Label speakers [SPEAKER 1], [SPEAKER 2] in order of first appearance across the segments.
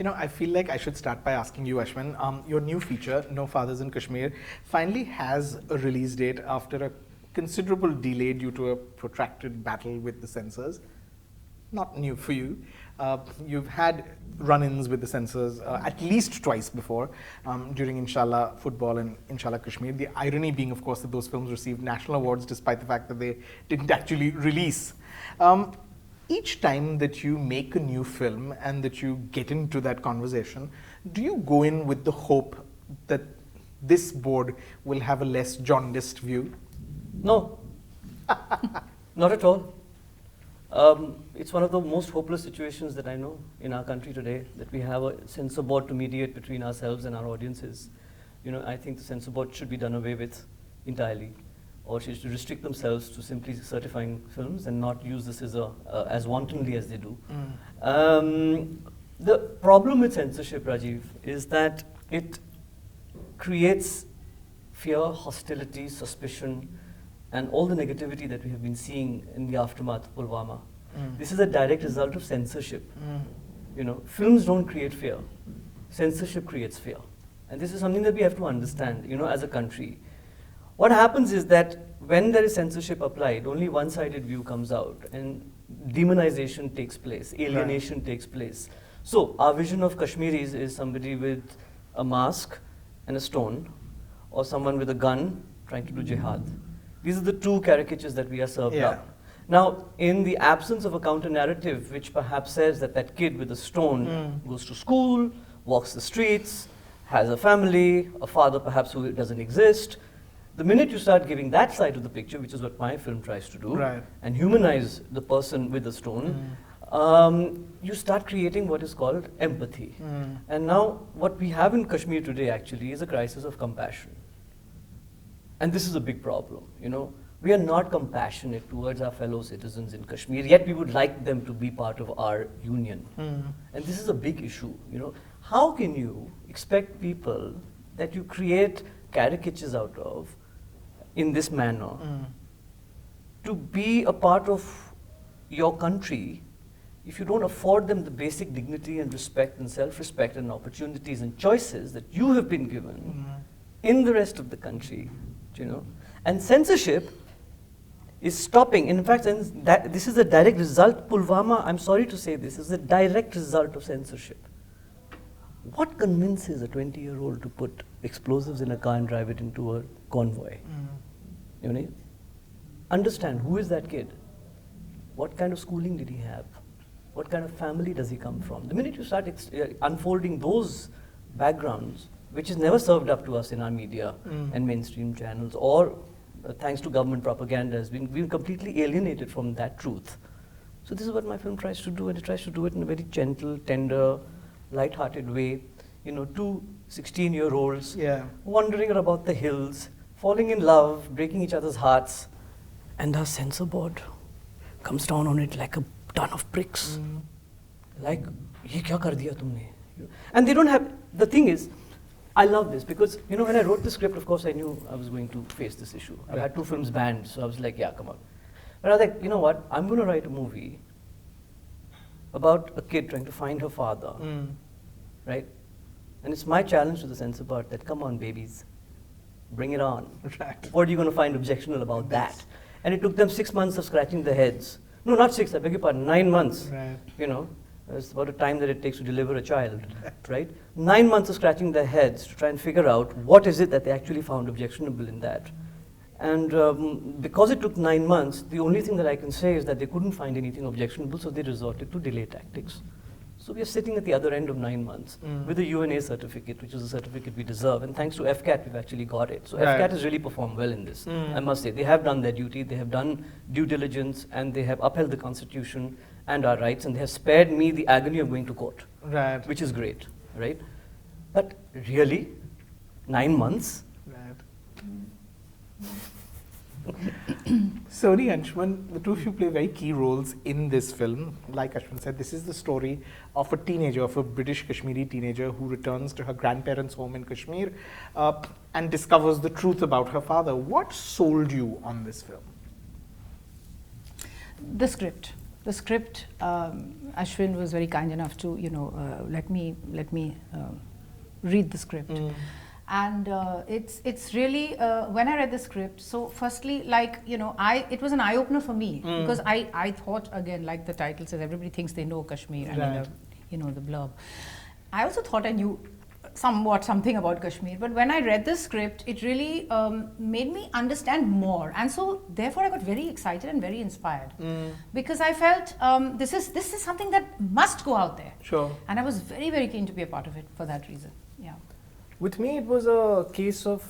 [SPEAKER 1] I feel like I should start by asking you, Ashwin. Your new feature, No Fathers in Kashmir, finally has a release date after a considerable delay due to a protracted battle with the censors. Not new for you. You've had run-ins with the censors at least twice before, during Inshallah Football and Inshallah Kashmir. The irony being, of course, that those films received national awards despite the fact that they didn't actually release. Each time that you make a new film and that you get into that conversation, do you go in with the hope that this board will have a less jaundiced view?
[SPEAKER 2] No, not at all. It's one of the most hopeless situations that I know in our country today, that we have a censor board to mediate between ourselves and our audiences. I think the censor board should be done away with entirely, or should restrict themselves to simply certifying films and not use this as wantonly as they do. The problem with censorship, Rajeev, is that it creates fear, hostility, suspicion, and all the negativity that we have been seeing in the aftermath of Pulwama. This is a direct result of censorship. Films don't create fear. Censorship creates fear. And this is something that we have to understand, as a country. What happens is that when there is censorship applied, only one-sided view comes out, and demonization takes place, alienation takes place. So our vision of Kashmiris is somebody with a mask and a stone, or someone with a gun trying to do jihad. These are the two caricatures that we are served up. Now, in the absence of a counter-narrative which perhaps says that that kid with a stone goes to school, walks the streets, has a family, a father perhaps who doesn't exist, the minute you start giving that side of the picture, which is what my film tries to do, and humanize the person with the stone, you start creating what is called empathy. And now, what we have in Kashmir today actually is a crisis of compassion. And this is a big problem, We are not compassionate towards our fellow citizens in Kashmir, yet we would like them to be part of our union. And this is a big issue, How can you expect people that you create caricatures out of in this manner to be a part of your country if you don't afford them the basic dignity and respect and self-respect and opportunities and choices that you have been given in the rest of the country? And censorship is stopping. In fact, this is a direct result. Pulwama, I'm sorry to say this, is a direct result of censorship. What convinces a 20-year-old to put explosives in a car and drive it into a convoy? Understand, who is that kid? What kind of schooling did he have? What kind of family does he come from? The minute you start unfolding those backgrounds, which is never served up to us in our media and mainstream channels, or thanks to government propaganda, has been completely alienated from that truth. So this is what my film tries to do, and it tries to do it in a very gentle, tender, light-hearted way. Two 16-year-olds wandering about the hills, falling in love, breaking each other's hearts, and our censor board comes down on it like a ton of bricks. Like, ye kya kar diya tumne? And they don't have, the thing is, I love this because, when I wrote the script, of course, I knew I was going to face this issue. I've had 2 films banned, so I was like, yeah, come on. But I was like, you know what, I'm going to write a movie about a kid trying to find her father, right? And it's my challenge to the censor board that, come on, babies, bring it on. What are you going to find objectionable about that? And it took them 6 months of scratching their heads. No, not 6, I beg your pardon, 9 months. It's about the time that it takes to deliver a child, right? 9 months of scratching their heads to try and figure out what is it that they actually found objectionable in that. And because it took 9 months, the only thing that I can say is that they couldn't find anything objectionable, so they resorted to delay tactics. So we are sitting at the other end of 9 months with a UNA certificate, which is a certificate we deserve. And thanks to FCAT, we've actually got it. So FCAT has really performed well in this, I must say. They have done their duty, they have done due diligence, and they have upheld the Constitution and our rights, and they have spared me the agony of going to court, which is great, right? But really, 9 months?
[SPEAKER 1] Soni, Anshuman, the two of you play very key roles in this film. Like Ashwin said, this is the story of a teenager, of a British-Kashmiri teenager who returns to her grandparents' home in Kashmir and discovers the truth about her father. What sold you on this film?
[SPEAKER 3] The script. the script, Ashwin was very kind enough to, let me read the script. And it's really, when I read the script, so firstly, it was an eye-opener for me, because I thought, again, like the title says, everybody thinks they know Kashmir,
[SPEAKER 1] Right.
[SPEAKER 3] the blurb. I also thought I knew something about Kashmir, but when I read the script, it really made me understand more, and so therefore I got very excited and very inspired, because I felt this is something that must go out there.
[SPEAKER 1] Sure.
[SPEAKER 3] And I was very, very keen to be a part of it for that reason. Yeah.
[SPEAKER 4] With me, it was a case of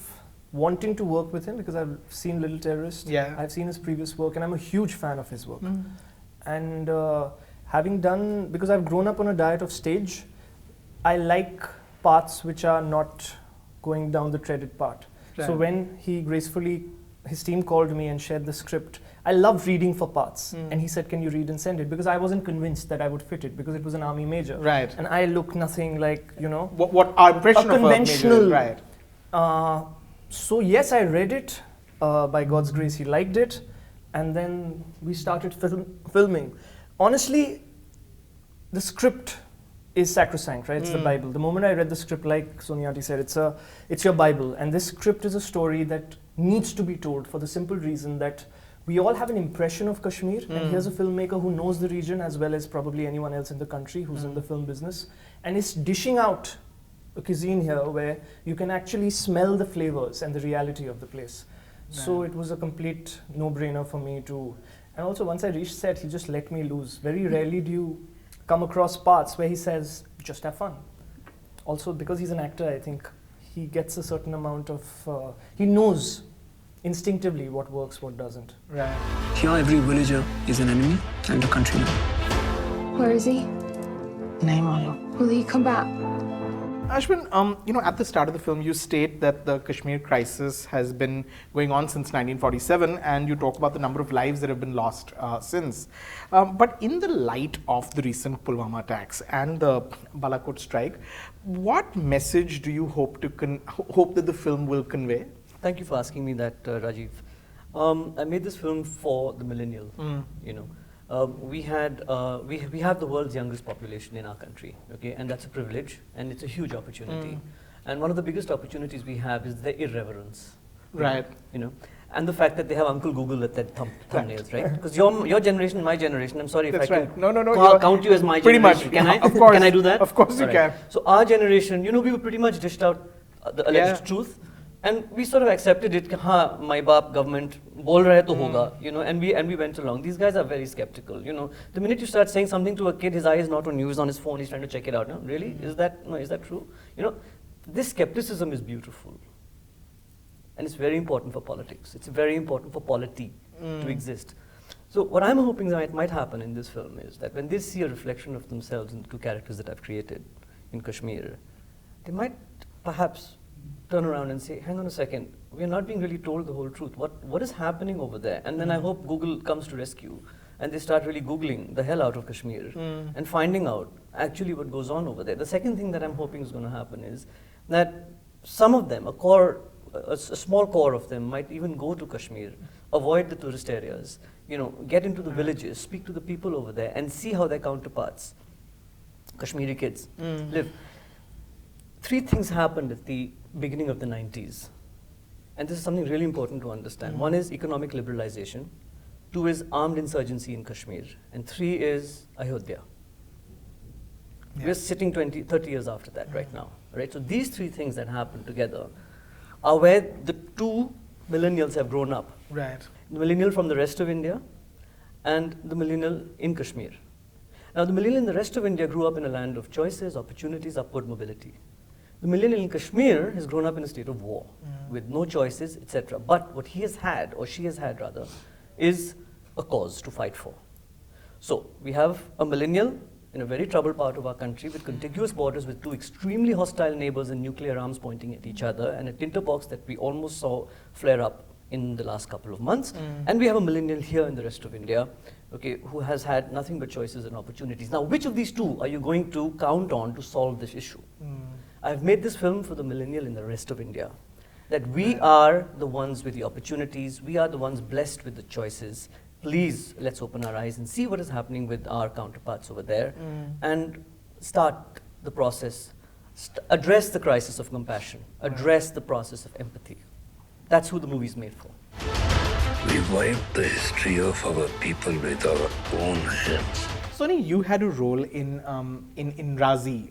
[SPEAKER 4] wanting to work with him because I've seen Little Terrorist.
[SPEAKER 1] Yeah.
[SPEAKER 4] I've seen his previous work, and I'm a huge fan of his work. And because I've grown up on a diet of stage, I like paths which are not going down the treaded path.
[SPEAKER 1] Right.
[SPEAKER 4] So when his team called me and shared the script, I loved reading for parts. And he said, can you read and send it? Because I wasn't convinced that I would fit it, because it was an army major.
[SPEAKER 1] Right.
[SPEAKER 4] And I look nothing like,
[SPEAKER 1] What our impression
[SPEAKER 4] a
[SPEAKER 1] of
[SPEAKER 4] conventional.
[SPEAKER 1] a major is, right.
[SPEAKER 4] So yes, I read it. By God's grace, he liked it. And then we started filming. Honestly, the script is sacrosanct, right? It's the Bible. The moment I read the script, like Soni aunty said, it's your Bible. And this script is a story that needs to be told for the simple reason that we all have an impression of Kashmir, and here's a filmmaker who knows the region as well as probably anyone else in the country who's in the film business, and is dishing out a cuisine here where you can actually smell the flavors and the reality of the place. So it was a complete no-brainer for me to, and also once I reached set, he just let me loose. Very rarely do you come across parts where he says, just have fun. Also, because he's an actor, I think he gets a certain amount of, he knows instinctively what works, what doesn't.
[SPEAKER 1] Right.
[SPEAKER 5] Here, every villager is an enemy and a countryman.
[SPEAKER 6] Where is he?
[SPEAKER 5] Nahi malum.
[SPEAKER 6] Will he come back?
[SPEAKER 1] Ashwin, at the start of the film, you state that the Kashmir crisis has been going on since 1947, and you talk about the number of lives that have been lost since. But in the light of the recent Pulwama attacks and the Balakot strike, what message do you hope that the film will convey?
[SPEAKER 2] Thank you for asking me that, Rajeev. I made this film for the millennial. We have the world's youngest population in our country, okay, and that's a privilege, and it's a huge opportunity. And one of the biggest opportunities we have is the irreverence,
[SPEAKER 1] Right.
[SPEAKER 2] And the fact that they have Uncle Google at their thumbnails, right? Because your generation, my generation. I'm sorry if
[SPEAKER 1] That's
[SPEAKER 2] I
[SPEAKER 1] right.
[SPEAKER 2] can
[SPEAKER 1] No,
[SPEAKER 2] count you as my
[SPEAKER 1] pretty
[SPEAKER 2] generation.
[SPEAKER 1] much.
[SPEAKER 2] Can I?
[SPEAKER 1] Of course.
[SPEAKER 2] Can I do that?
[SPEAKER 1] Of course you
[SPEAKER 2] All
[SPEAKER 1] can.
[SPEAKER 2] So our generation, we were pretty much dished out the alleged truth. And we sort of accepted it, my baap government bol rahe to hoga, and we went along. These guys are very skeptical, The minute you start saying something to a kid, his eye is not on you, he's on his phone, he's trying to check it out. No, really? Is that true? This skepticism is beautiful. And it's very important for politics. It's very important for polity to exist. So what I'm hoping that might happen in this film is that when they see a reflection of themselves in the two characters that I've created in Kashmir, they might perhaps turn around and say, hang on a second, we're not being really told the whole truth. What is happening over there? And then I hope Google comes to rescue and they start really Googling the hell out of Kashmir and finding out actually what goes on over there. The second thing that I'm hoping is going to happen is that some of them, a small core of them might even go to Kashmir, avoid the tourist areas, get into the villages, speak to the people over there and see how their counterparts, Kashmiri kids, live. 3 things happened at the beginning of the 90s. And this is something really important to understand. 1 is economic liberalization. 2 is armed insurgency in Kashmir. And 3 is Ayodhya. We're sitting 30 years after that right now. Right? So these 3 things that happened together are where the 2 millennials have grown up.
[SPEAKER 1] Right.
[SPEAKER 2] The millennial from the rest of India and the millennial in Kashmir. Now the millennial in the rest of India grew up in a land of choices, opportunities, upward mobility. The millennial in Kashmir has grown up in a state of war with no choices, etc. But what he has had, or she has had rather, is a cause to fight for. So we have a millennial in a very troubled part of our country with contiguous borders with 2 extremely hostile neighbors and nuclear arms pointing at each other, and a tinderbox that we almost saw flare up in the last couple of months. And we have a millennial here in the rest of India, okay, who has had nothing but choices and opportunities. Now, which of these 2 are you going to count on to solve this issue? I've made this film for the millennial in the rest of India. That we are the ones with the opportunities, we are the ones blessed with the choices, please, let's open our eyes and see what is happening with our counterparts over there and start the process, address the crisis of compassion, address the process of empathy. That's who the movie's made for.
[SPEAKER 7] We wiped the history of our people with our own hands.
[SPEAKER 1] Soni, you had a role in Razi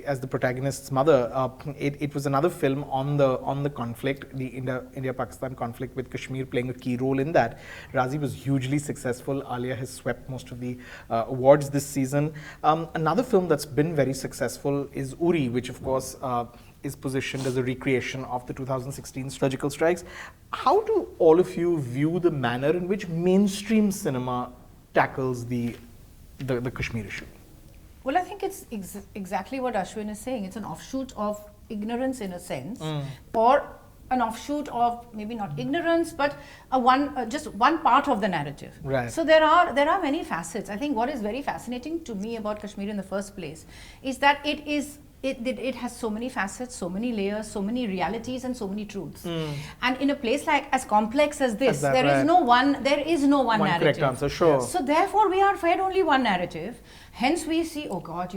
[SPEAKER 1] as the protagonist's mother. It was another film on the conflict, the India-Pakistan conflict, with Kashmir playing a key role in that. Razi was hugely successful. Alia has swept most of the awards this season. Another film that's been very successful is Uri, which of course is positioned as a recreation of the 2016 surgical strikes. How do all of you view the manner in which mainstream cinema tackles the Kashmir issue?
[SPEAKER 3] Well, I think it's exactly what Ashwin is saying. It's an offshoot of ignorance in a sense, or an offshoot of maybe not ignorance, but just one part of the narrative.
[SPEAKER 1] Right.
[SPEAKER 3] So there are many facets. I think what is very fascinating to me about Kashmir in the first place is that it has so many facets, so many layers, so many realities, and so many truths. And in a place like as complex as this, there is no one narrative.
[SPEAKER 1] Correct answer, sure.
[SPEAKER 3] So therefore, we are fed only one narrative. Hence, we see, oh God,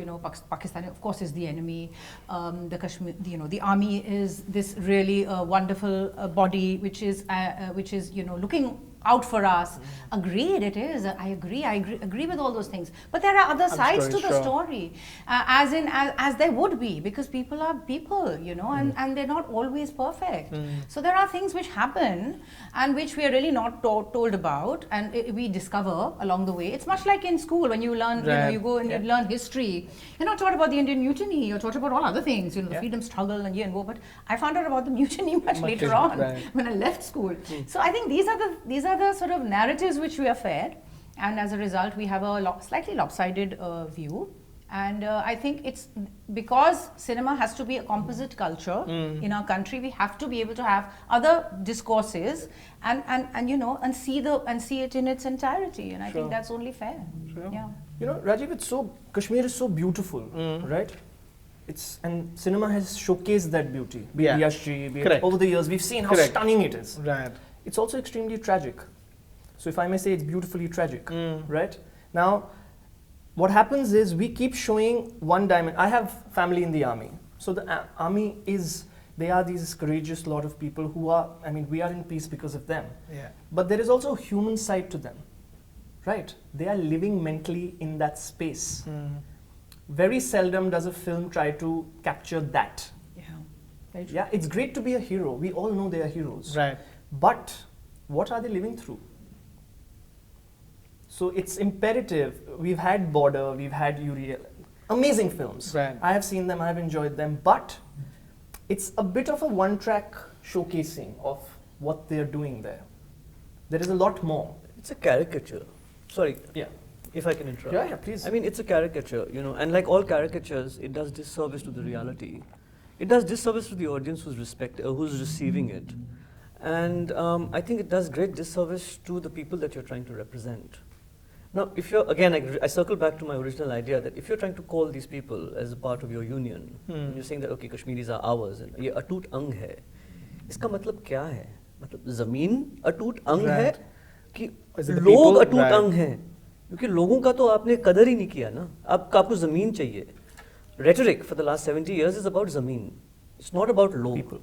[SPEAKER 3] Pakistan, of course, is the enemy. The Kashmir, the army is this really wonderful body, which is looking out for us. Agreed, it is. I agree with all those things. But there are other sides to the story, as there would be, because people are people, and they're not always perfect. So there are things which happen and which we are really not told about, and we discover along the way. It's much like in school when you learn, you go and you learn history. You're not taught about the Indian Mutiny. You're taught about all other things, the freedom struggle and year and war. But I found out about the mutiny much later on when I left school. So I think these are the sort of narratives which we are fed, and as a result we have a slightly lopsided view. And I think it's because cinema has to be a composite culture in our country. We have to be able to have other discourses and see it in its entirety. And I think that's only fair. Yeah.
[SPEAKER 4] Rajeev, Kashmir is so beautiful, right? And cinema has showcased that beauty. Be it Yashji, over the years we've seen how stunning it is.
[SPEAKER 1] Right.
[SPEAKER 4] It's also extremely tragic. So if I may say, it's beautifully tragic, right? Now, what happens is we keep showing one dimension. I have family in the army. So the army they are these courageous lot of people who are, we are in peace because of them.
[SPEAKER 1] Yeah.
[SPEAKER 4] But there is also a human side to them, right? They are living mentally in that space. Very seldom does a film try to capture that. Yeah, it's great to be a hero. We all know they are heroes.
[SPEAKER 1] Right.
[SPEAKER 4] But what are they living through? So it's imperative. We've had Border, we've had Uriel, amazing films.
[SPEAKER 1] Right.
[SPEAKER 4] I have seen them, I have enjoyed them, but it's a bit of a one-track showcasing of what they're doing there. There is a lot more.
[SPEAKER 2] It's a caricature. Sorry.
[SPEAKER 4] Yeah.
[SPEAKER 2] If I can interrupt.
[SPEAKER 4] Yeah, please.
[SPEAKER 2] It's a caricature, and like all caricatures, it does disservice to the reality. It does disservice to the audience who's receiving it. And I think it does great disservice to the people that you're trying to represent. Now, if you're, again, I circle back to my original idea that if you're trying to call these people as a part of your union, and you're saying that, okay, Kashmiris are ours, and ये अटूट अंग है, इसका मतलब क्या है? मतलब ज़मीन अटूट अंग है कि लोग अटूट अंग हैं, क्योंकि लोगों का तो आपने कदर ही नहीं किया ना, आपको ज़मीन चाहिए. Rhetoric for the last 70 years is about ज़मीन. It's not about people.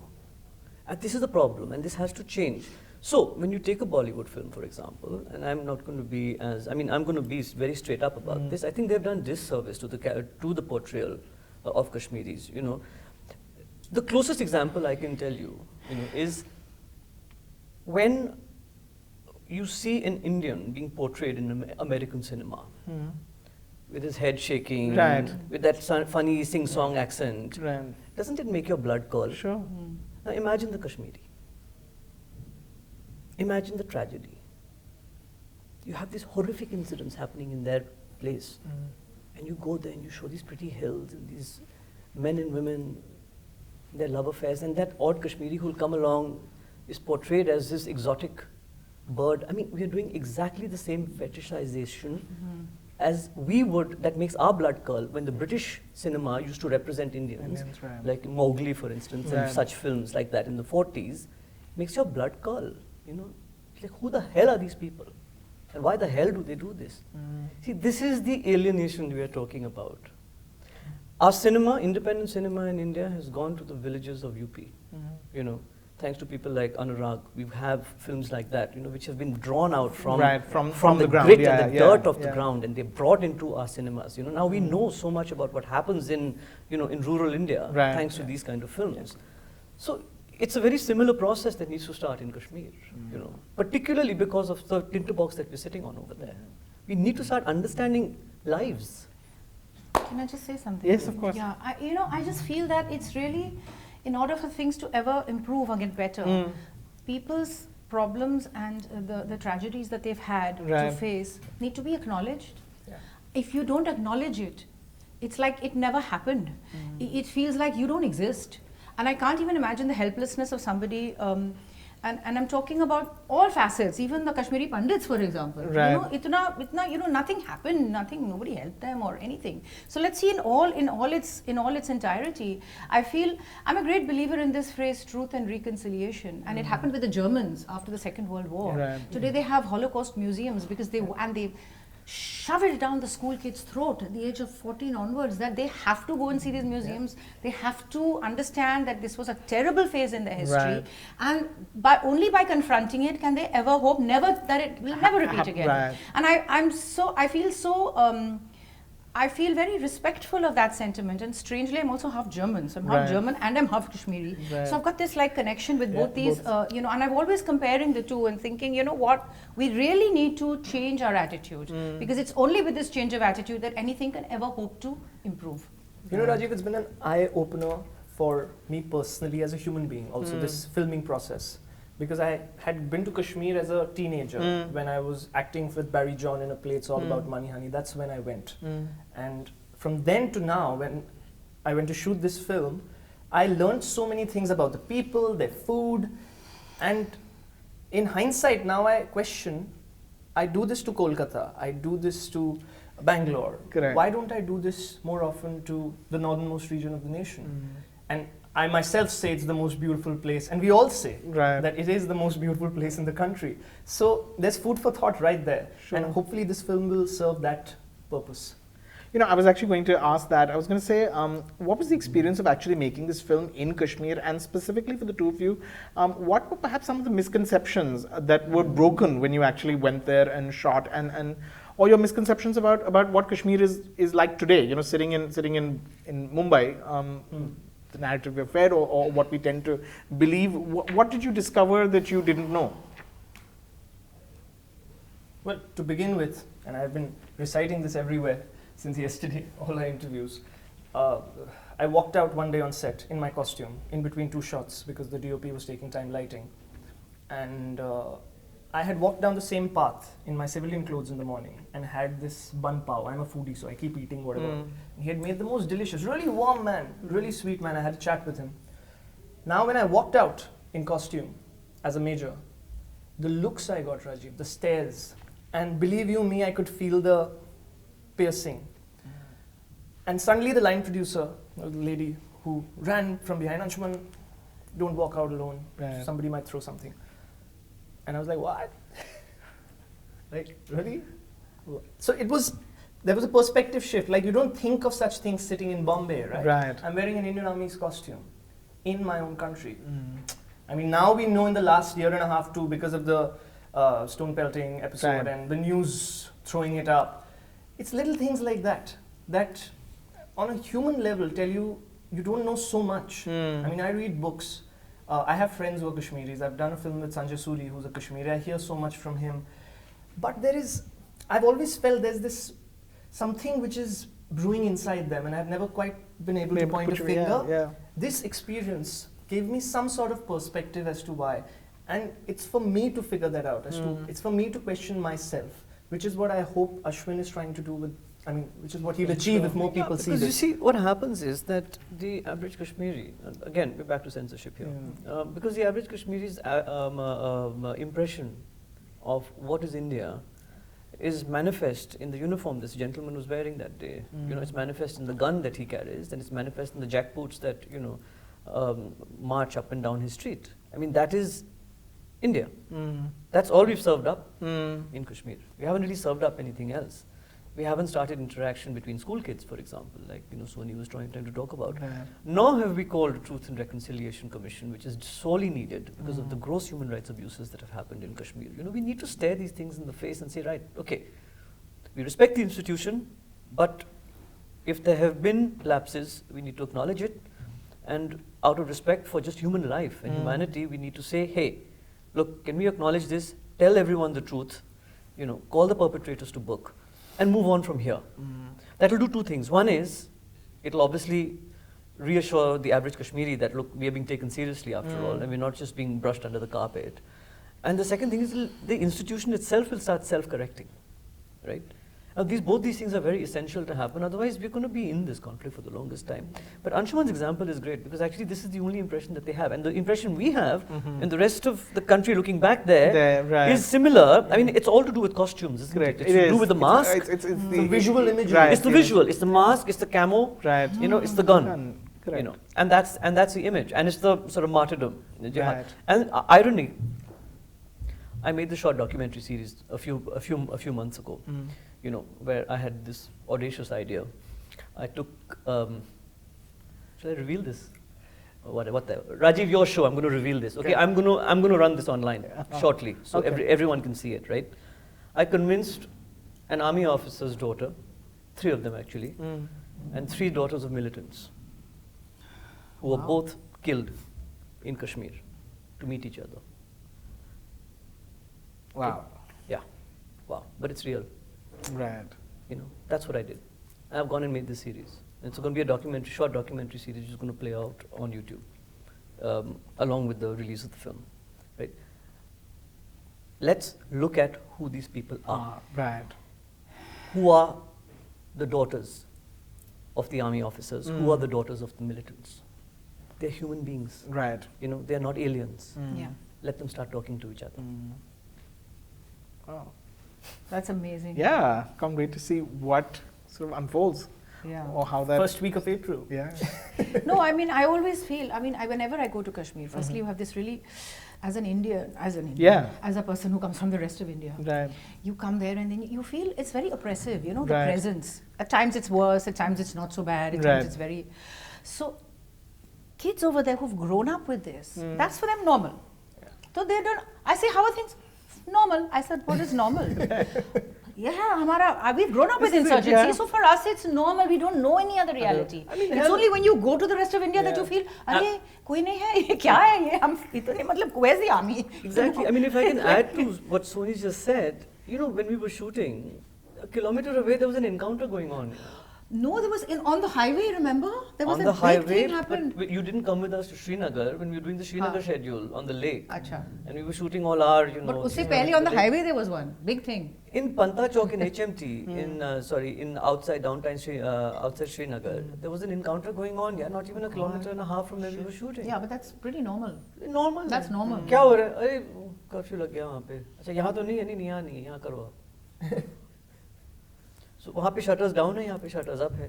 [SPEAKER 2] And this is the problem, and this has to change. So, when you take a Bollywood film, for example, and I'm not going to be I'm going to be very straight up about this. I think they've done disservice to the portrayal of Kashmiris. The closest example I can tell you, is when you see an Indian being portrayed in American cinema, with his head shaking, with that funny sing-song accent, doesn't it make your blood curl?
[SPEAKER 1] Sure.
[SPEAKER 2] Now imagine the Kashmiri. Imagine the tragedy. You have these horrific incidents happening in their place, and you go there and you show these pretty hills and these men and women, their love affairs, and that odd Kashmiri who'll come along is portrayed as this exotic bird. We are doing exactly the same fetishization as we would, that makes our blood curl when the British cinema used to represent Indians, like Mowgli, for instance, and such films like that in the 40s, makes your blood curl. Like, who the hell are these people? And why the hell do they do this? See, this is the alienation we are talking about. Our cinema, independent cinema in India, has gone to the villages of UP. You know, thanks to people like Anurag, we have films like that, you know, which have been drawn out from
[SPEAKER 1] the ground,
[SPEAKER 2] grit and the dirt of the ground, and they're brought into our cinemas. You know, now we know so much about what happens in, you know, in rural India, thanks to these kind of films. So it's a very similar process that needs to start in Kashmir, you know, particularly because of the tinderbox that we're sitting on over there. We need to start understanding lives.
[SPEAKER 3] Can I just say something?
[SPEAKER 1] Yes, of course.
[SPEAKER 3] Yeah, I just feel that it's really, in order for things to ever improve or get better, people's problems and the tragedies that they've had to face need to be acknowledged. If you don't acknowledge it, it's like it never happened. It feels like you don't exist. And I can't even imagine the helplessness of somebody, and I'm talking about all facets, even the Kashmiri Pandits, for example. You know, nothing happened, nobody helped them or anything. So let's see in all its entirety. I feel, I'm a great believer in this phrase, truth and reconciliation, and it happened with the Germans after the Second World War. Today they have Holocaust museums because they shove it down the school kids' throat at the age of 14 onwards, that they have to go and see these museums. They have to understand that this was a terrible phase in their history, and only by confronting it can they ever hope that it will never repeat again. And I feel very respectful of that sentiment, and strangely I'm also half German, so I'm half German and I'm half Kashmiri. So I've got this like connection with both these, you know, and I'm always comparing the two and thinking, you know what, we really need to change our attitude, because it's only with this change of attitude that anything can ever hope to improve.
[SPEAKER 4] You know, Rajeev, it's been an eye-opener for me personally as a human being, also this filming process. Because I had been to Kashmir as a teenager when I was acting with Barry John in a play, It's All About Money Honey. That's when I went. And from then to now, when I went to shoot this film, I learned so many things about the people, their food, and in hindsight now I question, I do this to Kolkata, I do this to Bangalore.
[SPEAKER 1] Correct.
[SPEAKER 4] Why don't I do this more often to the northernmost region of the nation? And I myself say it's the most beautiful place, and we all say that it is the most beautiful place in the country. So there's food for thought right there, and hopefully this film will serve that purpose.
[SPEAKER 1] You know, I was actually going to ask that. I was going to say, what was the experience of actually making this film in Kashmir, and specifically for the two of you, what were perhaps some of the misconceptions that were broken when you actually went there and shot, and or your misconceptions about what Kashmir is like today? You know, sitting in Mumbai. The narrative we're fed, or what we tend to believe. What did you discover that you didn't know?
[SPEAKER 4] Well, to begin with, and I've been reciting this everywhere since yesterday, all our interviews, I walked out one day on set in my costume, in between two shots, because the DOP was taking time lighting. And I had walked down the same path in my civilian clothes in the morning and had this bun pav. I'm a foodie, so I keep eating whatever. And he had made the most delicious, really warm man, really sweet man. I had a chat with him. Now when I walked out in costume as a major, the looks I got, Rajeev, the stares, and believe you me, I could feel the piercing. And suddenly the line producer, the lady who ran from behind, Anshuman, don't walk out alone. Somebody might throw something. And I was like, what? Like, really? So there was a perspective shift. Like, you don't think of such things sitting in Bombay, right? I'm wearing an Indian Army's costume in my own country. I mean, now we know in the last year and a half too, because of the stone pelting episode and the news throwing it up. It's little things like that on a human level tell you don't know so much. I mean, I read books. I have friends who are Kashmiris. I've done a film with Sanjay Suri, who's a Kashmiri. I hear so much from him. But I've always felt there's this something which is brewing inside them, and I've never quite been able to point a finger. This experience gave me some sort of perspective as to why. And it's for me to figure that out. It's for me to question myself, which is what I hope Ashwin is trying to do which is what he'll achieve if more people see this.
[SPEAKER 2] Because you see, what happens is that the average Kashmiri, again, we're back to censorship here, because the average Kashmiri's impression of what is India is manifest in the uniform this gentleman was wearing that day. You know, it's manifest in the gun that he carries, and it's manifest in the jackboots that, march up and down his street. I mean, that is India. That's all we've served up in Kashmir. We haven't really served up anything else. We haven't started interaction between school kids, for example, like Soni was trying to talk about. Nor have we called a Truth and Reconciliation Commission, which is sorely needed because of the gross human rights abuses that have happened in Kashmir. We need to stare these things in the face and say, right, okay, we respect the institution, but if there have been lapses, we need to acknowledge it. And out of respect for just human life and humanity, we need to say, hey, look, can we acknowledge this? Tell everyone the truth, call the perpetrators to book, and move on from here. That will do two things. One is, it'll obviously reassure the average Kashmiri that, look, we are being taken seriously after all, and we're not just being brushed under the carpet. And the second thing is, the institution itself will start self-correcting, right? Now, both these things are very essential to happen, otherwise we're going to be in this conflict for the longest time. But Anshuman's example is great, because actually this is the only impression that they have. And the impression we have, and the rest of the country looking back there, is similar. I mean, it's all to do with costumes, isn't it? It's to do with the mask.
[SPEAKER 4] It's the visual imagery.
[SPEAKER 2] It's the visual, it's the mask, it's the camo, it's the gun. And that's the image, and it's the sort of martyrdom. And irony, I made the short documentary series a few months ago. Where I had this audacious idea. I took, should I reveal this? What the, Rajeev, your show, I'm going to reveal this. Okay, I'm going to run this online shortly, so everyone can see it, right? I convinced an army officer's daughter, 3 of them actually, and 3 daughters of militants, who were both killed in Kashmir, to meet each other.
[SPEAKER 1] Wow.
[SPEAKER 2] Yeah, wow, but it's real.
[SPEAKER 1] Right.
[SPEAKER 2] That's what I did. I've gone and made this series. It's going to be a short documentary series which is going to play out on YouTube, along with the release of the film, right? Let's look at who these people are.
[SPEAKER 1] Right.
[SPEAKER 2] Who are the daughters of the army officers? Who are the daughters of the militants? They're human beings.
[SPEAKER 1] Right.
[SPEAKER 2] They're not aliens.
[SPEAKER 3] Yeah.
[SPEAKER 2] Let them start talking to each other.
[SPEAKER 1] Wow.
[SPEAKER 3] That's amazing.
[SPEAKER 1] Yeah, can't wait to see what sort of unfolds.
[SPEAKER 3] Yeah.
[SPEAKER 1] Or how that.
[SPEAKER 4] First week of April.
[SPEAKER 1] Yeah.
[SPEAKER 3] No, I mean, I always feel, whenever I go to Kashmir, firstly you have this really, as an Indian, as a person who comes from the rest of India,
[SPEAKER 1] Right.
[SPEAKER 3] you come there and then you feel it's very oppressive, the presence. At times it's worse, at times it's not so bad, at times it's very... So, kids over there who've grown up with this, that's for them normal. So they don't, I say, how are things? Normal. I said, what is normal? We've grown up with insurgency, so for us it's normal. We don't know any other reality. It's only when you go to the rest of India that you feel, "Arey, koi nahi hai, ye kya hai ye? Hum itne matlab where's the army?"
[SPEAKER 2] Exactly. I mean, if I can add to what Soni just said, when we were shooting, a kilometer away there was an encounter going on.
[SPEAKER 3] No, there was on the highway, remember? There was
[SPEAKER 2] on
[SPEAKER 3] a
[SPEAKER 2] the
[SPEAKER 3] big
[SPEAKER 2] highway,
[SPEAKER 3] thing happened.
[SPEAKER 2] but you didn't come with us to Srinagar when we were doing the Srinagar schedule on the lake.
[SPEAKER 3] Acha.
[SPEAKER 2] And we were shooting all our,
[SPEAKER 3] But usse pehle on the highway there was one big thing.
[SPEAKER 2] In Panta Chowk in HMT, in outside downtown outside Srinagar, there was an encounter going on. Yeah, not even a kilometer and a half from where we were shooting.
[SPEAKER 3] Yeah, but that's pretty normal.
[SPEAKER 2] Normal.
[SPEAKER 3] That's normal.
[SPEAKER 2] क्या हो रहा है? अरे curfew लग गया वहाँ पे. अच्छा यहाँ तो नहीं है, नहीं यहाँ नहीं है, यहाँ करो आप. So वहाँ पे shutters down है, यहाँ पे shutters up है.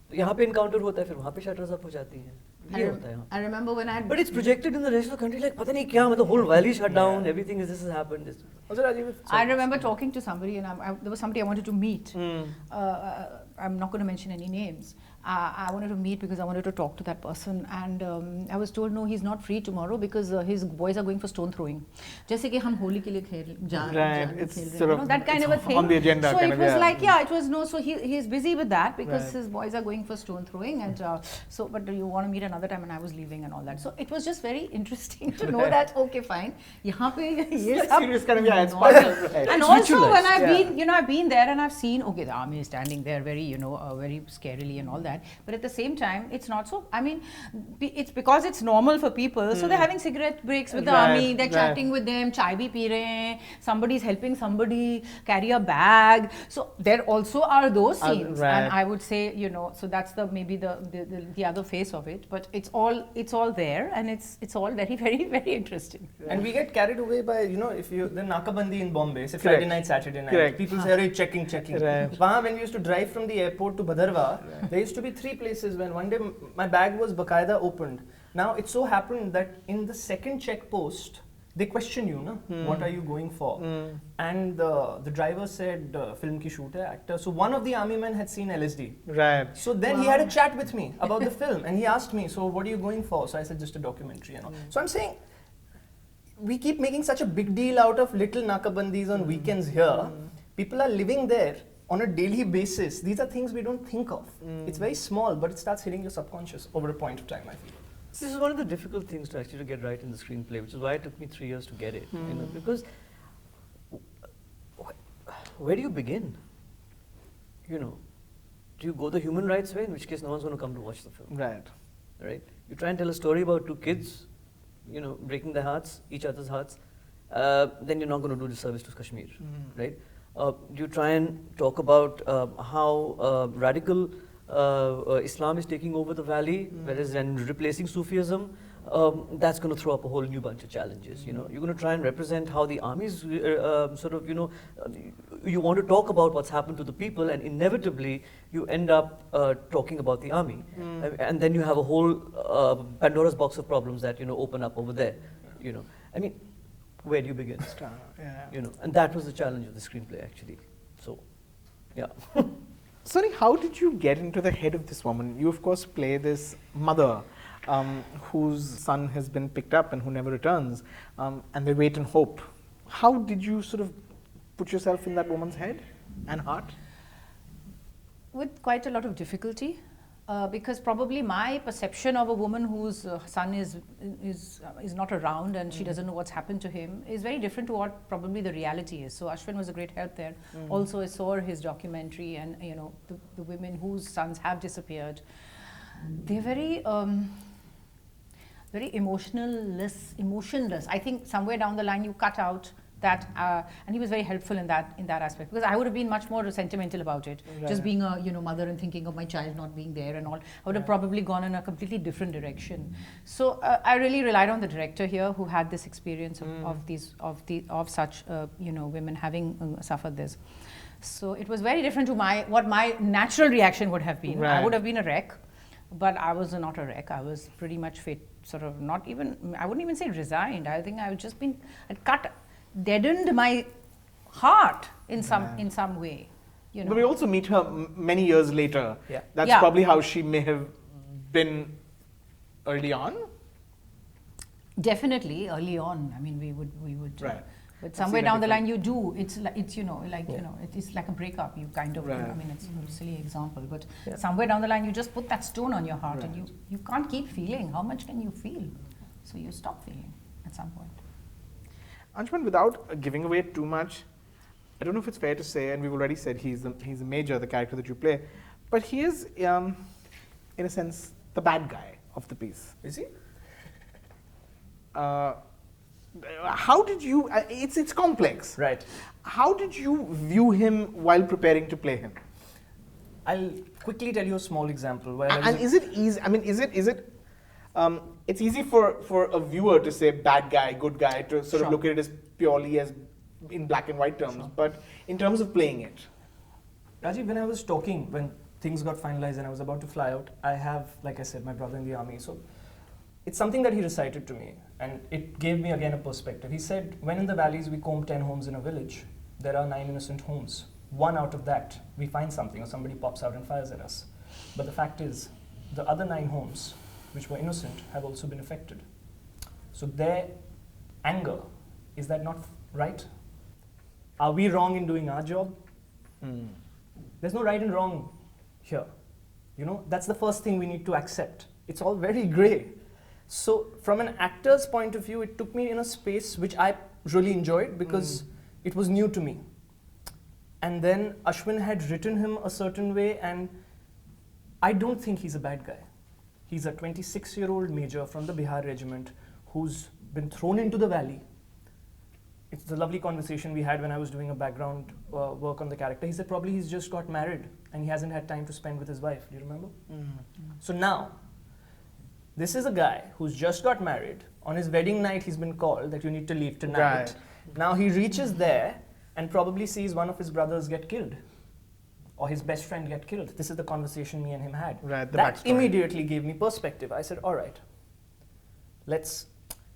[SPEAKER 2] तो यहाँ पे encounter होता है, फिर वहाँ पे shutters up हो जाती हैं. ये होता है यहाँ.
[SPEAKER 3] I remember when I had...
[SPEAKER 2] But it's projected in the rest of the country like पता नहीं क्या, मतलब whole valley shut down, everything this has happened.
[SPEAKER 4] Also, Rajeev,
[SPEAKER 3] I remember talking to somebody, and there was somebody I wanted to meet. I'm not going to mention any names. I wanted to meet because I wanted to talk to that person, and I was told no, he's not free tomorrow because his boys are going for stone throwing. जैसे कि हम होली के लिए खेल रहे हैं, that kind of a thing.
[SPEAKER 1] On the agenda.
[SPEAKER 3] So it was like, it was no. So he's busy with that because his boys are going for stone throwing, and but you want to meet another time, and I was leaving and all that. So it was just very interesting to know that okay, fine. यहाँ पे ये सब
[SPEAKER 1] serious kind of normal.
[SPEAKER 3] And also when I've been, I've been there and I've seen okay, the army is standing there very, very scarily and all that. But at the same time, it's not so. I mean, it's because it's normal for people. So they're having cigarette breaks with the army. They're chatting with them. Chai bhi pee rahe hain. Somebody's helping somebody carry a bag. So there also are those scenes. And I would say, so that's maybe the other face of it. But it's all there, and it's all very, very, very interesting.
[SPEAKER 4] And we get carried away by, if you the Nakabandi in Bombay, say Friday night, Saturday night. People say, "Hey, checking." Wahan, when we used to drive from the airport to Bhadarwa, there used to be 3 places when one day my bag was bakaida opened. Now it so happened that in the second check post they question you, na? What are you going for? And the driver said, film ki shoot hai, actor. So one of the army men had seen LSD.
[SPEAKER 1] Right.
[SPEAKER 4] So then he had a chat with me about the film, and he asked me, so what are you going for? So I said, just a documentary, you know. So I'm saying, we keep making such a big deal out of little nakabandis on weekends here. People are living there on a daily basis. These are things we don't think of. It's very small, but it starts hitting your subconscious over a point of time, I feel.
[SPEAKER 2] This is one of the difficult things to actually get right in the screenplay, which is why it took me 3 years to get it. You know, because where do you begin? You know, do you go the human rights way, in which case no one's going to come to watch the film?
[SPEAKER 1] Right.
[SPEAKER 2] Right? You try and tell a story about two kids, you know, breaking their hearts, each other's hearts, then you're not going to do disservice to Kashmir, right? You try and talk about how radical Islam is taking over the valley, whereas then replacing Sufism, that's going to throw up a whole new bunch of challenges. You know, you're going to try and represent how the armies sort of, you know, you want to talk about what's happened to the people, and inevitably you end up talking about the army, and then you have a whole Pandora's box of problems that, you know, open up over there. You know, I mean, where do you begin? You know, and that was the challenge of the screenplay, actually. So, yeah.
[SPEAKER 1] Soni, how did you get into the head of this woman? You, of course, play this mother whose son has been picked up and who never returns, and they wait and hope. How did you sort of put yourself in that woman's head and heart?
[SPEAKER 3] With quite a lot of difficulty, because probably my perception of a woman whose son is not around and she doesn't know what's happened to him is very different to what probably the reality is. So Ashvin was a great help there. Also, I saw his documentary, and you know, the women whose sons have disappeared, they're very very emotionless. I think somewhere down the line you cut out that, and he was very helpful in that aspect, because I would have been much more sentimental about it, just being a, you know, mother and thinking of my child not being there and all. I would have probably gone in a completely different direction. So I really relied on the director here, who had this experience of such you know, women having suffered this. So it was very different to what my natural reaction would have been. I would have been a wreck, but I was not a wreck. I was pretty much fit, sort of not even, I wouldn't even say resigned. I think I would just been, deadened my heart in some way. You know.
[SPEAKER 1] But we also meet her many years later.
[SPEAKER 4] Yeah.
[SPEAKER 1] That's probably how she may have been early on.
[SPEAKER 3] Definitely early on. I mean, we would.
[SPEAKER 1] Right.
[SPEAKER 3] But somewhere down the line, you do. It's you know, like you know, it's like a breakup. You kind of. I mean, it's a silly example, but somewhere down the line, you just put that stone on your heart, and you can't keep feeling. How much can you feel? So you stop feeling at some point.
[SPEAKER 1] Anshuman, without giving away too much, I don't know if it's fair to say, and we've already said he's a major, the character that you play, but he is, in a sense, the bad guy of the piece.
[SPEAKER 4] Is he?
[SPEAKER 1] How did you? It's complex.
[SPEAKER 4] Right.
[SPEAKER 1] How did you view him while preparing to play him?
[SPEAKER 4] I'll quickly tell you a small example.
[SPEAKER 1] And is it easy? I mean, is it? It's easy for a viewer to say bad guy, good guy, to sort of look at it as purely as in black and white terms. But in terms of playing it,
[SPEAKER 4] Rajeev, when things got finalized and I was about to fly out, I have, like I said, my brother in the army. So it's something that he recited to me, and it gave me again a perspective. He said, when in the valleys we comb 10 homes in a village, there are 9 innocent homes. One out of that, we find something or somebody pops out and fires at us. But the fact is, the other 9 homes, which were innocent, have also been affected. So their anger, is that not right? Are we wrong in doing our job? There's no right and wrong here. You know, that's the first thing we need to accept. It's all very gray. So from an actor's point of view, it took me in a space which I really enjoyed because it was new to me. And then Ashwin had written him a certain way, and I don't think he's a bad guy. He's a 26-year-old major from the Bihar regiment who's been thrown into the valley. It's the lovely conversation we had when I was doing a background work on the character. He said probably he's just got married and he hasn't had time to spend with his wife. Do you remember? So now, this is a guy who's just got married. On his wedding night, he's been called that you need to leave tonight.
[SPEAKER 1] Right.
[SPEAKER 4] Now he reaches there and probably sees one of his brothers get killed or his best friend get killed. This is the conversation me and him had.
[SPEAKER 1] Right, the
[SPEAKER 4] that
[SPEAKER 1] backstory.
[SPEAKER 4] immediately gave me perspective. I said, all right, let's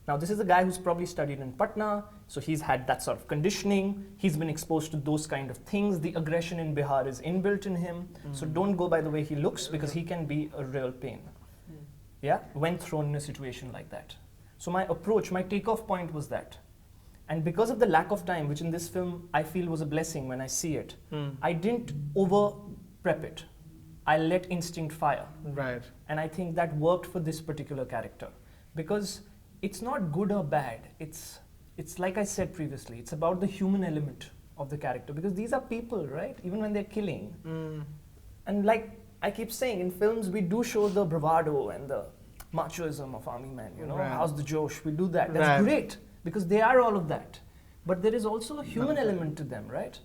[SPEAKER 4] Now, this is a guy who's probably studied in Patna, so he's had that sort of conditioning. He's been exposed to those kind of things. The aggression in Bihar is inbuilt in him. So don't go by the way he looks, because he can be a real pain. Yeah, when thrown in a situation like that. So my approach, my takeoff point was that. And because of the lack of time, which in this film I feel was a blessing when I see it, I didn't over prep it. I let instinct fire.
[SPEAKER 1] Right.
[SPEAKER 4] And I think that worked for this particular character, because it's not good or bad. It's like I said previously, it's about the human element of the character, because these are people, right? Even when they're killing. And like I keep saying, in films we do show the bravado and the machoism of army men, you know,
[SPEAKER 1] Right.
[SPEAKER 4] how's the Josh, we do that. That's
[SPEAKER 1] Right.
[SPEAKER 4] great, because they are all of that. But there is also a human element to them, right?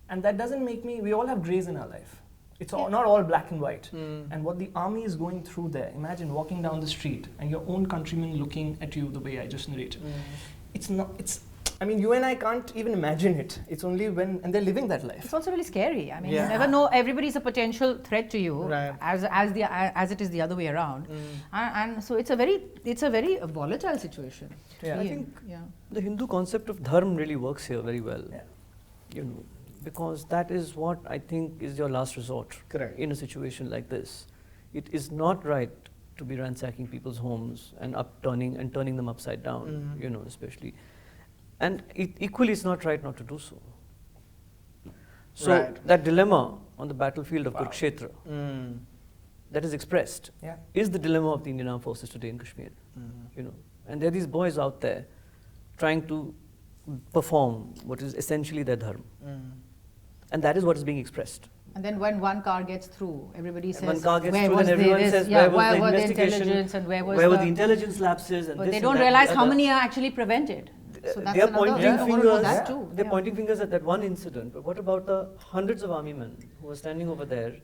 [SPEAKER 4] And that doesn't make me, we all have grays in our life. It's all, not all black and white. And what the army is going through there, imagine walking down the street and your own countrymen looking at you the way I just narrated. It's not, I mean, you and I can't even imagine it. It's only when, and they're living that life.
[SPEAKER 3] It's also really scary. I mean,
[SPEAKER 1] Yeah.
[SPEAKER 3] you never know. Everybody's a potential threat to you,
[SPEAKER 1] Right.
[SPEAKER 3] as it is the other way around, and so it's a very volatile situation.
[SPEAKER 4] Yeah.
[SPEAKER 2] I think the Hindu concept of dharma really works here very well.
[SPEAKER 4] Yeah.
[SPEAKER 2] You know, because that is what I think is your last resort.
[SPEAKER 1] Correct.
[SPEAKER 2] In a situation like this. It is not right to be ransacking people's homes and turning them upside down, you know, especially. And equally, it's not right not to do so. So
[SPEAKER 1] Right.
[SPEAKER 2] that dilemma on the battlefield of Kurukshetra that is expressed
[SPEAKER 4] Yeah.
[SPEAKER 2] is the dilemma of the Indian Armed Forces today in Kashmir. You know, and there are these boys out there trying to perform what is essentially their dharma. And that is what is being expressed.
[SPEAKER 3] And then when one car gets through, everybody says,
[SPEAKER 2] And one car gets
[SPEAKER 3] where
[SPEAKER 2] through,
[SPEAKER 3] was
[SPEAKER 2] then everyone
[SPEAKER 3] this?
[SPEAKER 2] says,
[SPEAKER 3] Yeah,
[SPEAKER 2] where was the
[SPEAKER 3] the
[SPEAKER 2] investigation?
[SPEAKER 3] intelligence and where
[SPEAKER 2] were
[SPEAKER 3] was
[SPEAKER 2] the intelligence lapses? And
[SPEAKER 3] But
[SPEAKER 2] this
[SPEAKER 3] they
[SPEAKER 2] and
[SPEAKER 3] don't
[SPEAKER 2] that and
[SPEAKER 3] realize
[SPEAKER 2] the
[SPEAKER 3] how
[SPEAKER 2] other.
[SPEAKER 3] many are actually prevented. So that's
[SPEAKER 2] They are
[SPEAKER 3] another.
[SPEAKER 2] pointing
[SPEAKER 3] I wanna know
[SPEAKER 2] fingers.
[SPEAKER 3] that too.
[SPEAKER 2] They're
[SPEAKER 3] Yeah.
[SPEAKER 2] pointing fingers at that one incident. But what about the hundreds of army men who are standing over there,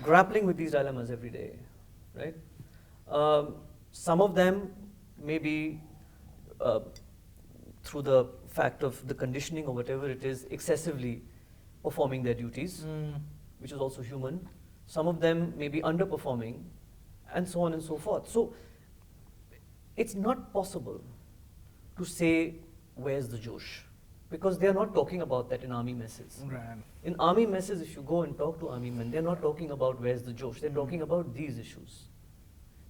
[SPEAKER 2] grappling with these dilemmas every day, right? Some of them maybe through the fact of the conditioning or whatever it is, excessively performing their duties, which is also human. Some of them may be underperforming, and so on and so forth. So it's not possible to say, where's the Josh? Because they're not talking about that in army messes.
[SPEAKER 1] Right.
[SPEAKER 2] In army messes, if you go and talk to army men, they're not talking about where's the Josh. They're talking about these issues,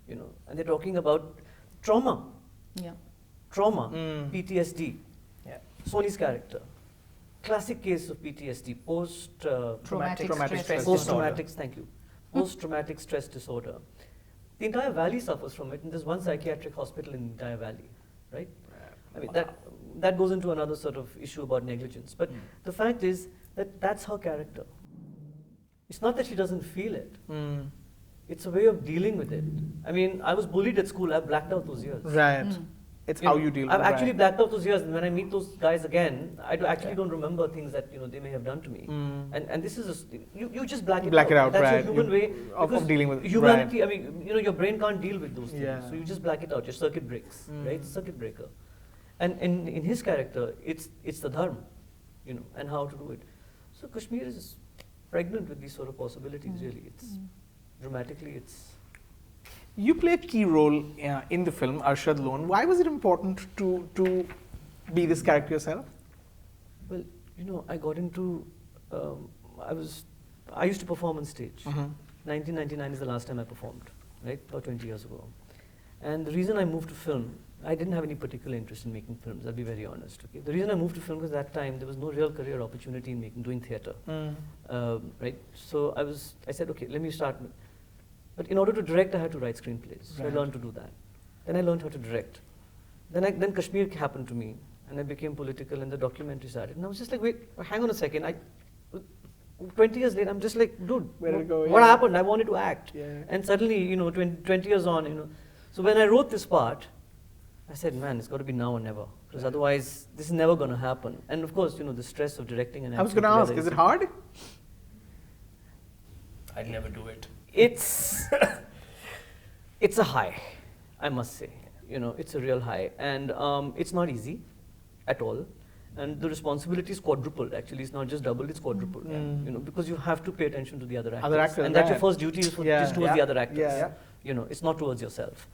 [SPEAKER 2] you know, and they're talking about trauma,
[SPEAKER 3] Yeah.
[SPEAKER 2] PTSD.
[SPEAKER 4] Yeah.
[SPEAKER 2] Soni's character, classic case of PTSD,
[SPEAKER 3] Traumatic stress
[SPEAKER 2] post-traumatic, thank you, post-traumatic stress disorder. The entire valley suffers from it, and there's one psychiatric hospital in the entire valley, right? I mean, that goes into another sort of issue about negligence. But the fact is that that's her character. It's not that she doesn't feel it. It's a way of dealing with it. I mean, I was bullied at school. I blacked out those years.
[SPEAKER 1] Right. It's how you deal with it.
[SPEAKER 2] I've actually blacked out those years, and when I meet those guys again, I actually don't remember things that they may have done to me. And this is you just black it out. That's
[SPEAKER 1] right.
[SPEAKER 2] your human way
[SPEAKER 1] Of dealing with
[SPEAKER 2] humanity.
[SPEAKER 1] right.
[SPEAKER 2] I mean, your brain can't deal with those things,
[SPEAKER 1] Yeah.
[SPEAKER 2] so you just black it out. Your circuit breaks, right? It's a circuit breaker. And in his character, it's the dharma, and how to do it. So Kashmir is pregnant with these sort of possibilities. Really, it's dramatically it's.
[SPEAKER 1] You play a key role in the film, Arshad Lone. Why was it important to be this character yourself?
[SPEAKER 2] Well, I got into. I used to perform on stage. 1999 is the last time I performed, right? About 20 years ago. And the reason I moved to film, I didn't have any particular interest in making films. I'll be very honest. Okay, the reason I moved to film was that time there was no real career opportunity in doing theatre, right? So I said, okay, let me start. But in order to direct, I had to write screenplays. So I learned to do that. Then I learned how to direct. Then Kashmir happened to me, and I became political, and the documentary started. And I was just like, wait, hang on a second. 20 years later, I'm just like, dude,
[SPEAKER 1] Where did it go?
[SPEAKER 2] What
[SPEAKER 1] Yeah.
[SPEAKER 2] happened? I wanted to act.
[SPEAKER 1] Yeah.
[SPEAKER 2] And suddenly, 20 years on, So when I wrote this part, I said, man, it's got to be now or never. Because otherwise, this is never going to happen. And of course, the stress of directing and
[SPEAKER 1] I was
[SPEAKER 2] acting
[SPEAKER 1] going to ask,
[SPEAKER 2] together
[SPEAKER 1] is it hard?
[SPEAKER 4] I'd never do it.
[SPEAKER 2] It's a high, I must say. It's a real high, and it's not easy at all. And the responsibility is quadrupled. Actually, it's not just doubled; it's quadrupled. Because you have to pay attention to the other actors,
[SPEAKER 1] and
[SPEAKER 2] that's your
[SPEAKER 1] right.
[SPEAKER 2] first duty is towards the other actors.
[SPEAKER 1] Yeah.
[SPEAKER 2] It's not towards yourself.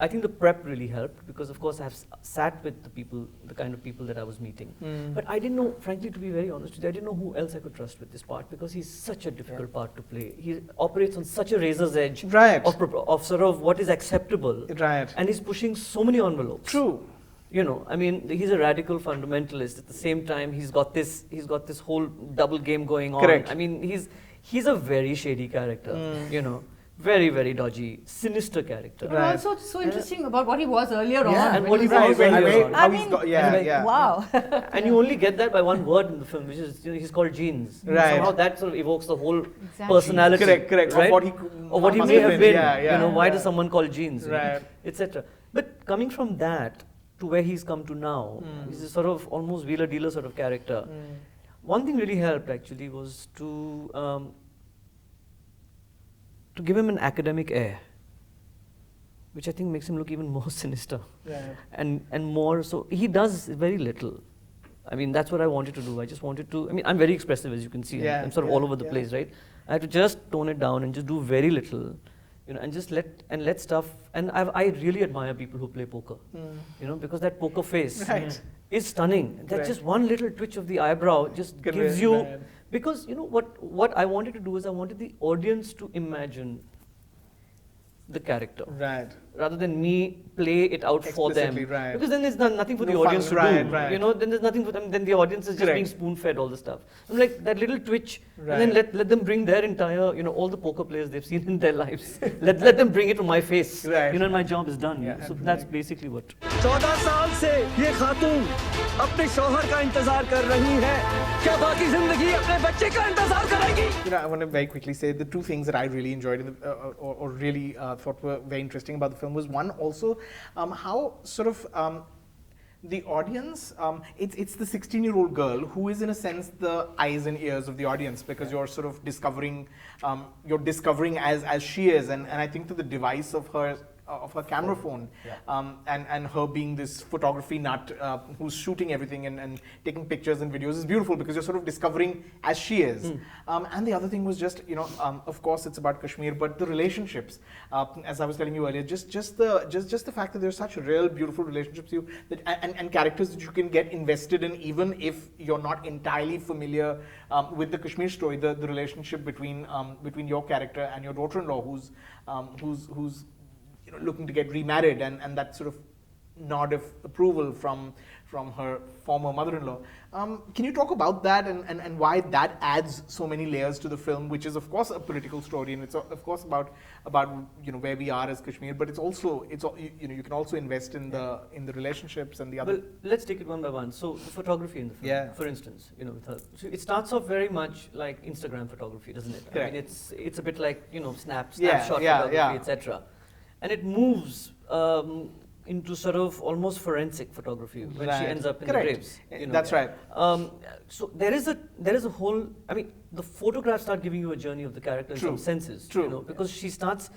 [SPEAKER 2] I think the prep really helped because, of course, I have sat with the kind of people that I was meeting. But I didn't know, frankly, to be very honest with you, I didn't know who else I could trust with this part because he's such a difficult part to play. He operates on such a razor's edge of sort of what is acceptable.
[SPEAKER 1] Right.
[SPEAKER 2] And he's pushing so many envelopes.
[SPEAKER 1] True.
[SPEAKER 2] You know, I mean, he's a radical fundamentalist. At the same time, he's got this whole double game going on.
[SPEAKER 1] Correct.
[SPEAKER 2] I mean, he's a very shady character. You know. Very, very dodgy, sinister character.
[SPEAKER 3] But also so interesting about what he was earlier on.
[SPEAKER 2] And what he was
[SPEAKER 1] Right,
[SPEAKER 2] earlier on.
[SPEAKER 3] I mean, wow.
[SPEAKER 2] And you only get that by one word in the film, which is, you know, he's called Jeans.
[SPEAKER 1] Right.
[SPEAKER 2] Somehow that sort of evokes the whole personality.
[SPEAKER 1] Correct.
[SPEAKER 2] Right?
[SPEAKER 1] Of
[SPEAKER 2] what he
[SPEAKER 1] must
[SPEAKER 2] may have been.
[SPEAKER 1] Yeah.
[SPEAKER 2] You know, why does someone call Jeans?
[SPEAKER 1] Right.
[SPEAKER 2] Etc. But coming from that to where he's come to now, he's a sort of almost wheeler-dealer sort of character. One thing really helped actually was to give him an academic air, which I think makes him look even more sinister.
[SPEAKER 1] Right.
[SPEAKER 2] And more, so he does very little. I mean, that's what I wanted to do. I just wanted to, I mean, I'm very expressive, as you can see. I'm sort of all over the place, right? I had to just tone it down and just do very little, you know, and just let stuff, and I really admire people who play poker, you know, because that poker face is stunning. That just one little twitch of the eyebrow just gives you, because, you know, what I wanted to do is I wanted the audience to imagine the character.
[SPEAKER 1] Right.
[SPEAKER 2] Rather than me play it out for them.
[SPEAKER 1] Right.
[SPEAKER 2] Because then there's nothing for the audience to do. You know, then there's nothing for them. Then the audience is just being spoon-fed all the stuff. I'm like, that little twitch, and then let them bring their entire, you know, all the poker players they've seen in their lives. let them bring it to my face. You know, and my job is done. So that's basically what.
[SPEAKER 8] 14 साल से ये खातून अपने शौहर का इंतजार कर रही है क्या बाकी जिंदगी अपने बच्चे का इंतजार करेगी
[SPEAKER 1] You know, I want to very quickly say the two things that I really enjoyed or really thought were very interesting about the film was one also how sort of the audience, it's the 16-year-old girl who is in a sense the eyes and ears of the audience because you're sort of discovering as she is, and I think to the device of her camera phone and her being this photography nut who's shooting everything and taking pictures and videos is beautiful because you're sort of discovering as she is. And the other thing was just, you know, of course it's about Kashmir, but the relationships, as I was telling you earlier, just the fact that there's such real beautiful relationships and characters that you can get invested in even if you're not entirely familiar with the Kashmir story, the relationship between your character and your daughter-in-law who's you know, looking to get remarried and that sort of nod of approval from her former mother-in-law. Can you talk about that and why that adds so many layers to the film, which is of course a political story and it's of course about you know where we are as Kashmir, but it's also you know you can also invest in the relationships and the other.
[SPEAKER 2] Well, let's take it one by one. So the photography in the film, for instance, you know, with her, so it starts off very much like Instagram photography, doesn't it?
[SPEAKER 1] Correct.
[SPEAKER 2] I mean, it's a bit like, you know, snapshot photography, etc. And it moves into sort of almost forensic photography when she ends up in the graves. You know.
[SPEAKER 1] That's right.
[SPEAKER 2] So there is a whole. I mean, the photographs start giving you a journey of the character in some senses. You know, because she starts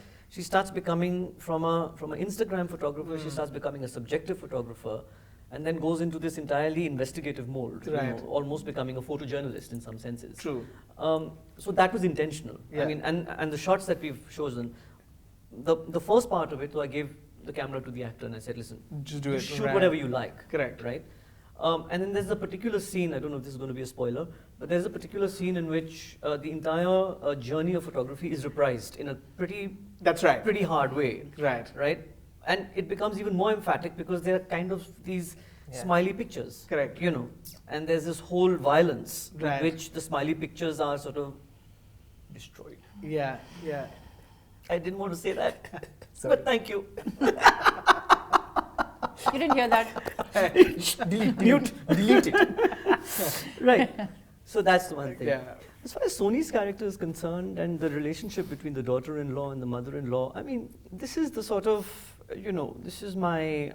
[SPEAKER 2] becoming from an Instagram photographer. She starts becoming a subjective photographer, and then goes into this entirely investigative mold. You know, almost becoming a photojournalist in some senses. So that was intentional. I mean, and the shots that we've chosen. The first part of it, so I gave the camera to the actor and I said, listen,
[SPEAKER 1] just do it.
[SPEAKER 2] Shoot whatever you like.
[SPEAKER 1] Correct.
[SPEAKER 2] Right? And then there's a particular scene, I don't know if this is going to be a spoiler, but there's a particular scene in which the entire journey of photography is reprised in a pretty hard way. Right? And it becomes even more emphatic because they're kind of these smiley pictures.
[SPEAKER 1] Correct.
[SPEAKER 2] You know, and there's this whole violence with which the smiley pictures are sort of destroyed.
[SPEAKER 1] Yeah.
[SPEAKER 2] I didn't want to say that, but thank you.
[SPEAKER 3] You didn't hear that?
[SPEAKER 2] Delete it. Right. So that's the one thing.
[SPEAKER 1] Yeah.
[SPEAKER 2] As far as Soni's character is concerned and the relationship between the daughter-in-law and the mother-in-law, I mean, this is the sort of, you know, this is my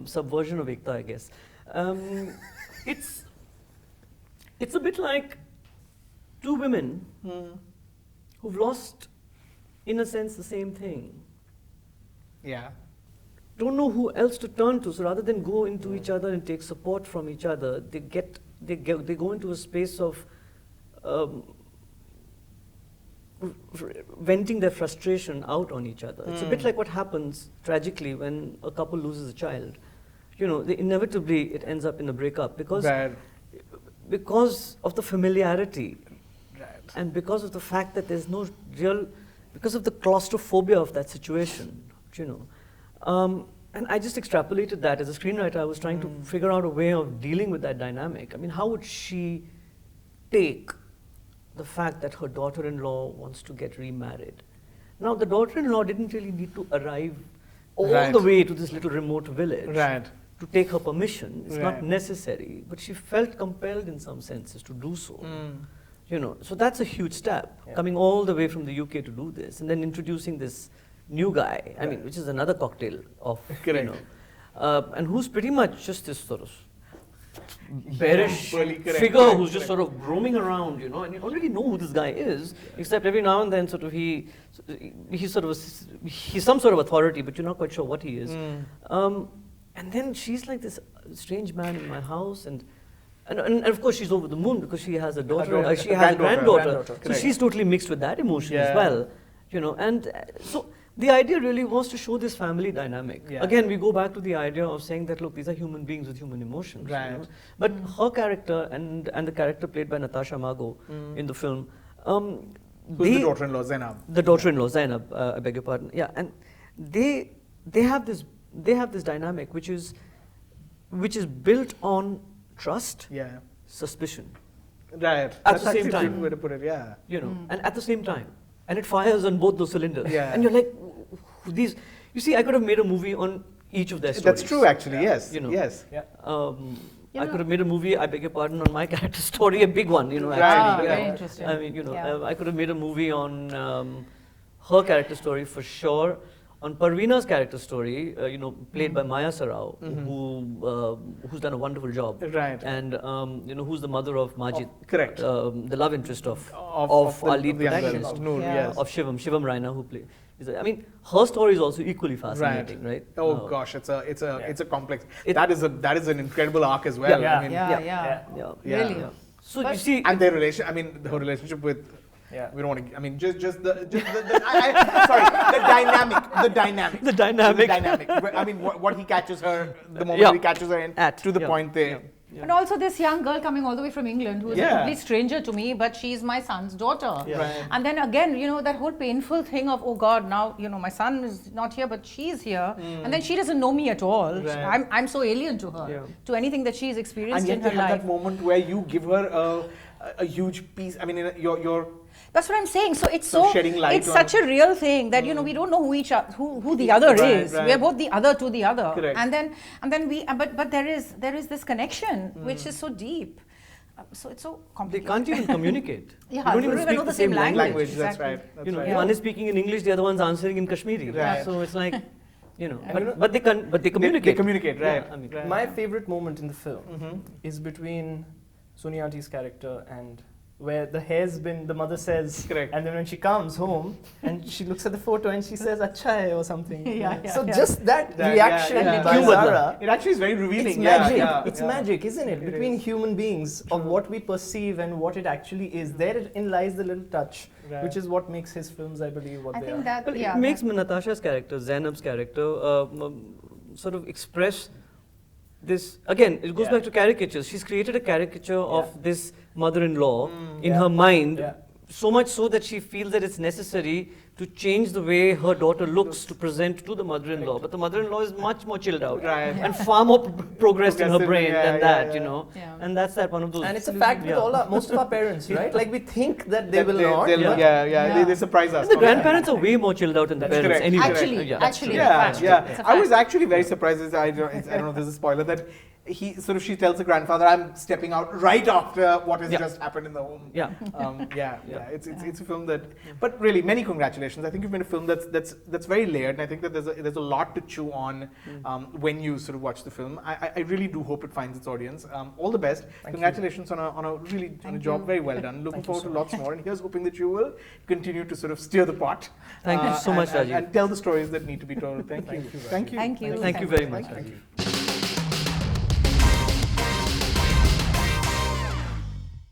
[SPEAKER 2] subversion of Ekta, I guess. It's a bit like two women who've lost, in a sense, the same thing.
[SPEAKER 1] Yeah.
[SPEAKER 2] Don't know who else to turn to, so rather than go into each other and take support from each other, they go into a space of venting their frustration out on each other. It's a bit like what happens tragically when a couple loses a child. You know, inevitably it ends up in a breakup because of the familiarity, and because of the fact that there's no real, because of the claustrophobia of that situation, you know. And I just extrapolated that as a screenwriter. I was trying to figure out a way of dealing with that dynamic. I mean, how would she take the fact that her daughter-in-law wants to get remarried? Now, the daughter-in-law didn't really need to arrive all the way to this little remote village to take her permission. It's not necessary, but she felt compelled in some senses to do so. You know, so that's a huge step, coming all the way from the UK to do this, and then introducing this new guy, I mean, which is another cocktail of, you know, and who's pretty much just this sort of bearish figure who's just sort of roaming around, you know, and you already know who this guy is, except every now and then sort of he's some sort of authority, but you're not quite sure what he is. And then she's like this strange man in my house, and of course she's over the moon because she has a daughter, she has a granddaughter. So she's totally mixed with that emotion as well, you know, and so the idea really was to show this family dynamic. Again, we go back to the idea of saying that, look, these are human beings with human emotions. You know? But her character and the character played by Natasha Margot in the film,
[SPEAKER 1] who's the daughter-in-law, Zainab?
[SPEAKER 2] The daughter-in-law, Zainab, I beg your pardon. Yeah, and they have this dynamic which is built on trust, suspicion.
[SPEAKER 1] Right.
[SPEAKER 2] At the same time.
[SPEAKER 1] That's a good way to put it,
[SPEAKER 2] You know, and at the same time. And it fires on both those cylinders. And you're like, these, you see, I could have made a movie on each of their stories.
[SPEAKER 1] That's true, actually, yes.
[SPEAKER 2] You know,
[SPEAKER 1] yes.
[SPEAKER 2] I could have made a movie, I beg your pardon, on my character story, a big one, you know,
[SPEAKER 3] actually. Very interesting.
[SPEAKER 2] I mean, you know, I could have made a movie on her character story for sure. On Parveena's character story, you know, played by Maya Sarao, who's done a wonderful job. And, you know, who's the mother of Majid.
[SPEAKER 1] Correct.
[SPEAKER 2] The love interest of our lead protagonist. Of Shivam Raina, who played. I mean, her story is also equally fascinating, right?
[SPEAKER 1] Oh gosh, it's a complex. That is an incredible arc as well.
[SPEAKER 3] I mean, really.
[SPEAKER 2] So you see,
[SPEAKER 1] and their relation. I mean, her relationship with. We don't want to. I mean, just the dynamic. The dynamic. I mean, what he catches her, the moment he catches her in, to the point there.
[SPEAKER 3] And also this young girl coming all the way from England who is a complete stranger to me, but she's my son's daughter. And then again, you know, that whole painful thing of, oh God, now, you know, my son is not here, but she's here. And then she doesn't know me at all. I'm so alien to her, to anything that she's experienced in her life.
[SPEAKER 1] And yet you have that moment where you give her a huge piece. I mean, your
[SPEAKER 3] that's what I'm saying. So it's such a real thing that you know we don't know who the other is. We are both the other to the other. And then we but there is this connection which is so deep. So it's so complicated.
[SPEAKER 2] They can't even communicate.
[SPEAKER 3] They don't even speak the same
[SPEAKER 1] language.
[SPEAKER 3] Exactly.
[SPEAKER 1] That's right.
[SPEAKER 2] You know, one is speaking in English, the other one's answering in Kashmiri. So it's like, you know, but they communicate.
[SPEAKER 1] They communicate, right?
[SPEAKER 4] I mean, my favorite moment in the film is between Soni Auntie's character and where the hair's been, the mother says, and then when she comes home and she looks at the photo and she says, "Acha hai," or something. So just that reaction by Zara,
[SPEAKER 1] it actually is very revealing.
[SPEAKER 4] It's magic. It's magic, isn't it? Between human beings of what we perceive and what it actually is. Therein lies the little touch, which is what makes his films, I believe, what they are.
[SPEAKER 2] Well, it makes Natasha's character, Zainab's character, sort of express this, again, it goes back to caricatures. She's created a caricature of this mother-in-law in her mind, so much so that she feels that it's necessary to change the way her daughter looks to present to the mother-in-law. But the mother-in-law is much more chilled out and far more progressed in her brain than that, you know. And that's that one of those.
[SPEAKER 4] And it's a fact with most of our parents, right? Like we think that they will not.
[SPEAKER 1] They surprise us.
[SPEAKER 2] And the grandparents are way more chilled out than the parents. Anyway.
[SPEAKER 3] Actually,
[SPEAKER 1] I was actually very surprised. I don't know if there's a spoiler that she tells the grandfather, "I'm stepping out right after what has just happened in the home." It's a film that, but really, many congratulations. I think you've made a film that's very layered, and I think that there's a lot to chew on when you sort of watch the film. I really do hope it finds its audience. All the best. Congratulations on a job very well done. Looking forward to lots more, and here's hoping that you will continue to sort of steer the pot.
[SPEAKER 2] Thank you so much, Rajeev.
[SPEAKER 1] And tell the stories that need to be told. Thank you.
[SPEAKER 2] Thank you very much.
[SPEAKER 1] Thank you.